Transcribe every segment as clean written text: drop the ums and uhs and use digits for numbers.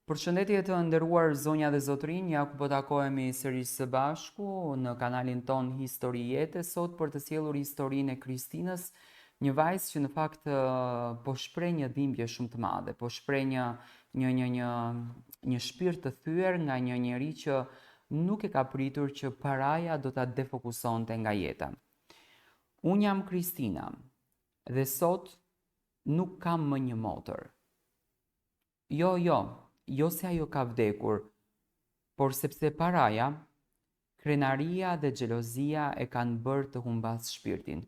Përshëndetje të nderuar zonja dhe zotrinj, ja ku po takohemi sërish së bashku në kanalin ton Histori Jete, sot për të sjellur historinë e Kristinës, një vajzë që në fakt po shpreh një dhimbje shumë të madhe, po shpreh një shpirt të thyer nga një njeri që nuk e ka pritur që paraja do ta defokusonte nga jeta. Unë jam Kristina dhe sot nuk kam më një motër. Jo se ajo ka vdekur, por sepse paraja, krenaria dhe xhelozia e kanë bërë të humbas shpirtin.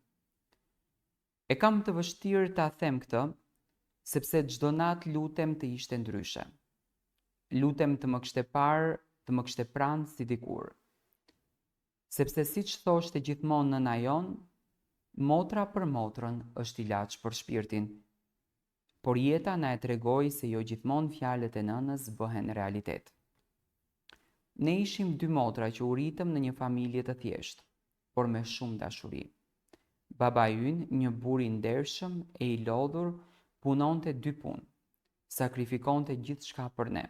E kam të vështirë ta them këtë, sepse çdo natë lutem të ishte ndryshe. Lutem të më kishte parë, të më kishte pranë si dikur. Sepse siç thoshte gjithmonë nëna jon, motra për motrën është ilaç për shpirtin. Por jeta na e tregoi se jo gjithmonë fjalët e nënës bëhen realitet. Ne ishim dy motra që u ritëm në një familje të thjeshtë, por me shumë dashuri. Baba ynë, një burr i ndershëm e i lodhur, punonte dy punë, sakrifikonte gjithçka për ne.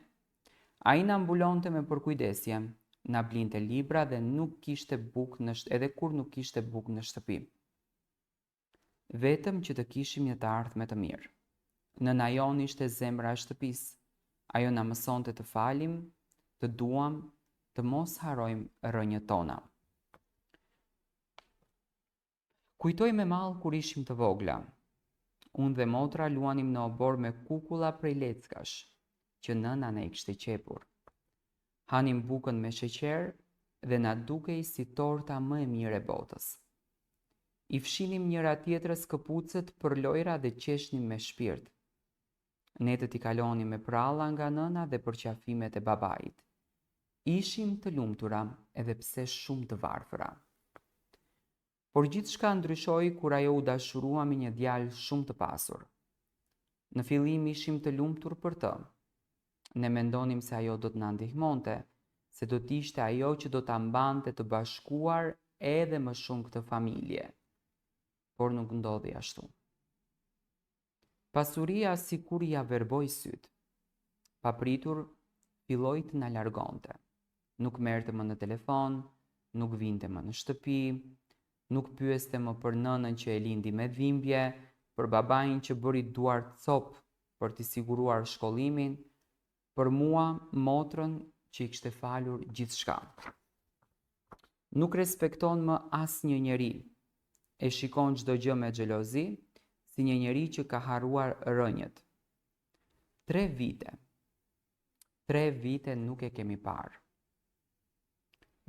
Ai na mbulonte me përkujdesje, na blinte libra dhe nuk kishte bukë edhe kur nuk kishte bukë në shtëpi. Vetëm që të kishim një të ardhme të mirë. Nëna jon ishte zemra e shtëpisë. Ajo na mësonte të falim, të duam, të mos harojmë rrënjët tona. Kujtoj me mall kur ishim të vogla. Unë dhe motra luanim në obor me kukulla prej leckash, që nëna ne i kishte qepur. Hanim bukën me sheqer dhe na dukej si torta më e mirë e botës. I fshinim njëra tjetrës këpucët për lojra dhe qeshnim me shpirt. Netët i kalonim me pralla nga nëna dhe përqafimet e babait. Ishim të lumtura edhe pse shumë të varfëra. Por gjithçka ndryshoi kur ajo u dashurua me një djalë shumë të pasur. Në fillim ishim të lumtur për të. Ne mendonim se ajo do të na ndihmonte, se do të ishte ajo që do ta mbante të bashkuar edhe më shumë këtë familje. Por nuk ndodhi ashtu. Pasuria si kur ja verboi syt. Papritur, filloi të na largonte. Nuk merrte më në telefon, nuk vinte më në shtëpi, nuk pyeste më për nënën që e lindi me dhimbje, për babain që bëri duar cop për t'i siguruar shkollimin, për mua, motrën që i kishte falur gjithçka. Nuk respekton më asnjë njeri. E shikon çdo gjë me xhelozi, si një njeri që ka harruar rrënjët. 3 vite nuk e kemi parë.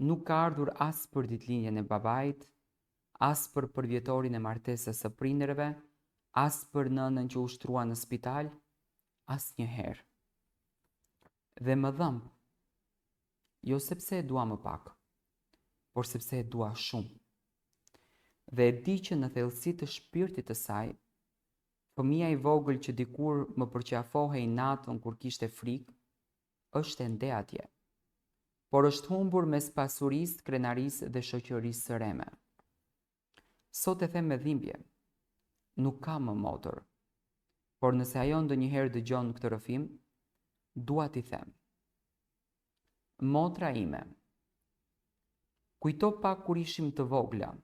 Nuk ka ardhur as për ditëlindjen e babait, as për përvjetorin e martesës së prindërve, as për nënën që u shtrua në spital, asnjëherë. Dhe më dhëmb, jo sepse e dua më pak, por sepse e dua shumë. Dhe e di që në thellësi të shpirtit të saj, fëmia i vogël që dikur më përqafohej natën kur kishte frikë, është ende atje. Por është humbur mes pasurisë, krenarisë dhe shoqërisë së reme. Sot e them me dhimbje, nuk kam më motër. Por nëse ajo ndonjëherë dëgjon këtë rrëfim, dua t'i them. Motra ime, kujto pak kur ishim të vogla.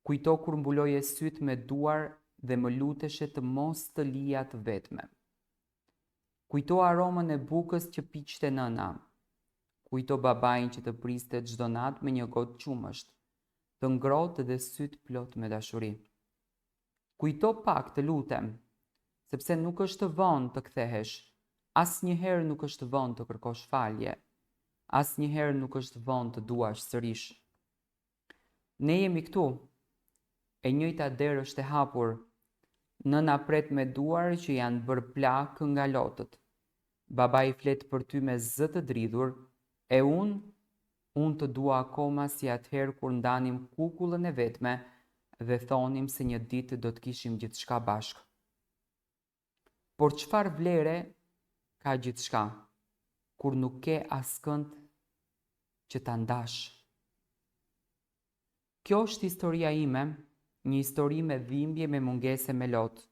Kujto kur mbuloje syt me duar dhe më luteshe të mos të lija të vetme. Kujto aromën e bukës që piqte nëna. Kujto babain që të priste çdo natë me një gotë qumësht, të ngrohtë dhe syt plot me dashuri. Kujto pak, të lutem, sepse nuk është vonë të kthehesh. Asnjëherë nuk është vonë të kërkosh falje. Asnjëherë nuk është vonë të duash sërish. Ne jemi këtu. E njëjta derë është e hapur. Nëna pret me duar që janë bërë plakë nga lotët. Baba i flet për ty me zë të dridhur, e unë të dua akoma si atëherë kur ndanim kukullën e vetme dhe thonim se një ditë do të kishim gjithçka bashkë. Por çfarë vlere ka gjithçka, kur nuk ke askënd që ta ndash? Kjo është historia ime, një histori me dhimbje, me mungese, me lot.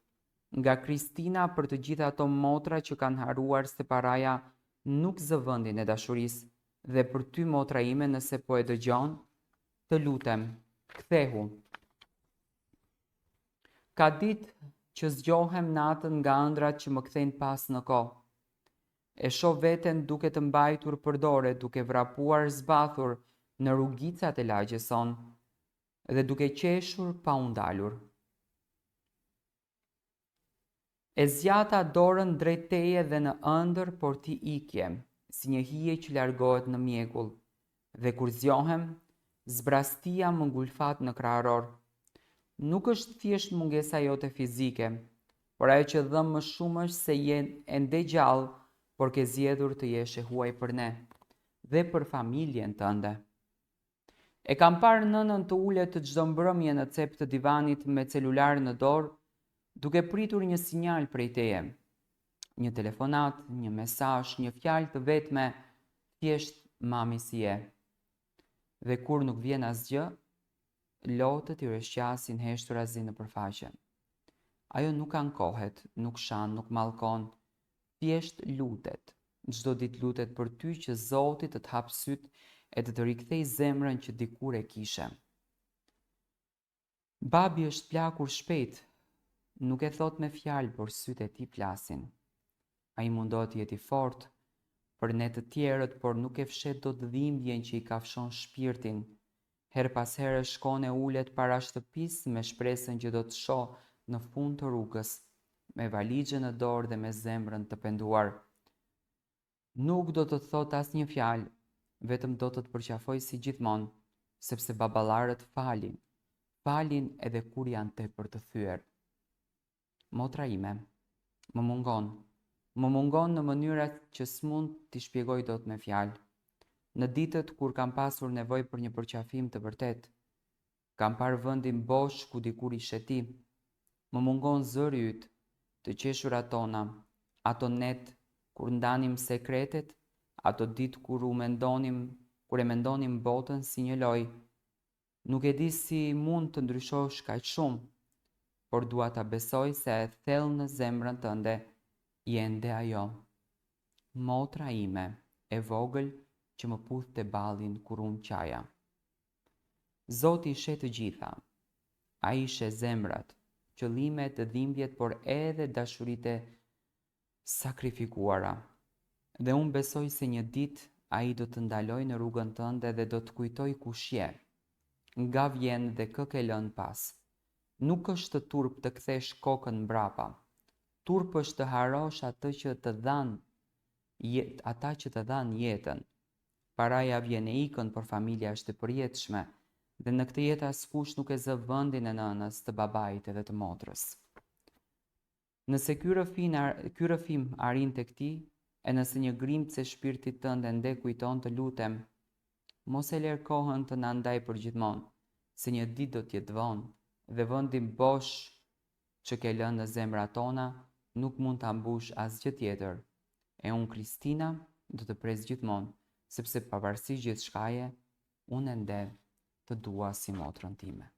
nga Kristina për të gjitha ato motra që kanë haruar se paraja nuk zë vendin e dashurisë, dhe për ty motra ime nëse po e dëgjon, të lutem, kthehu. Ka ditë që zgjohem natën nga ëndrat që më kthejnë pas në kohë. E shoh veten duke të mbajtur për dore, duke vrapuar zbathur në rrugicat e lagjes son, dhe duke qeshur pa u ndalur. E zgjata dorën drejt teje dhe në ëndër, por ti ikje, si një hije që largohet në mjekull, dhe kur zgjohem, zbrastia më ngulfat në krahëror. Nuk është thjesht mungesa jote fizike, por ajo që dhëm më shumë është se je ende gjallë, por ke zgjedhur të jesh e huaj për ne dhe për familjen tënde. E kam parë nënën të ulet të çdo mbrëmje në cep të divanit me celular në dorë, duke pritur një sinjal prej teje. Një telefonat, një mesazh, një fjalë të vetme, thjesht mami si je. Dhe kur nuk vjen asgjë, lotët i rreshqasin heshturazi në përfaqe. Ajo nuk ankohet, nuk shan, nuk mallkon, thjesht lutet. Çdo ditë lutet për ty që Zoti të të hapë syt e të rikthej zemrën që dikur e kishe. Babi është plakur shpejt, nuk e thot me fjalë, por sytë e tij flasin. Ai mundohet të jetë i fortë për ne të tjerët, por nuk e fshet dot dhimbjen që i kafshon shpirtin. Her pas here shkon e ulet para shtëpisë me shpresën që do të shoh në fund të rrugës, me valixhen në dorë dhe me zemrën të penduar. Nuk do të thot asnjë fjalë, vetëm do të përqafoj si gjithmonë, sepse baballarët falin edhe kur janë tepër të thyer. Motra ime, më mungon në mënyrat që s'mund t'i shpjegoj dot me fjalë. Në ditët kur kam pasur nevojë për një përqafim të vërtet, kam parë vendin bosh ku dikur ishe ti. Më mungon zëri yt, të qeshurat tona, ato net kur ndanim sekretet, ato ditë kur e mendonim botën si një lojë. Nuk e di si mund të ndryshosh kaq shumë, por dua ta besoj se e thellë në zemrën tënde je ende ajo. Motra ime, e vogël që më puthte ballin kur unë qaja. Zoti i sheh të gjitha. Ai sheh zemrat, qëllimet, dhimbjet, por edhe dashuritë sakrifikuara. Dhe unë besoj se një ditë ai do të ndaloj në rrugën tënde dhe do të kujtoj kush je. Nga vjen dhe kë ke lënë pas. Nuk është turp të kthesh kokën mbrapa. Turp është të harosh ata që të dhanë jetën. Paraja vjen e ikën, por familja është e përjetshme, dhe në këtë jetë askush nuk e zë vendin e nënës, të babait edhe të motrës. Nëse ky rrëfim arrin tek ti, e nëse një grimcë e shpirtit tënd ende kujton, të lutem, mos e lër kohën të na ndaj përgjithmonë, se një ditë do të jetë vonë, dhe vendin bosh që ke lënë në zemrat tona nuk mund ta mbush asgjë tjetër. E unë, Kristina, do të pres gjithmonë, sepse pavarësisht gjithçkaje, unë ende të dua si motrën time.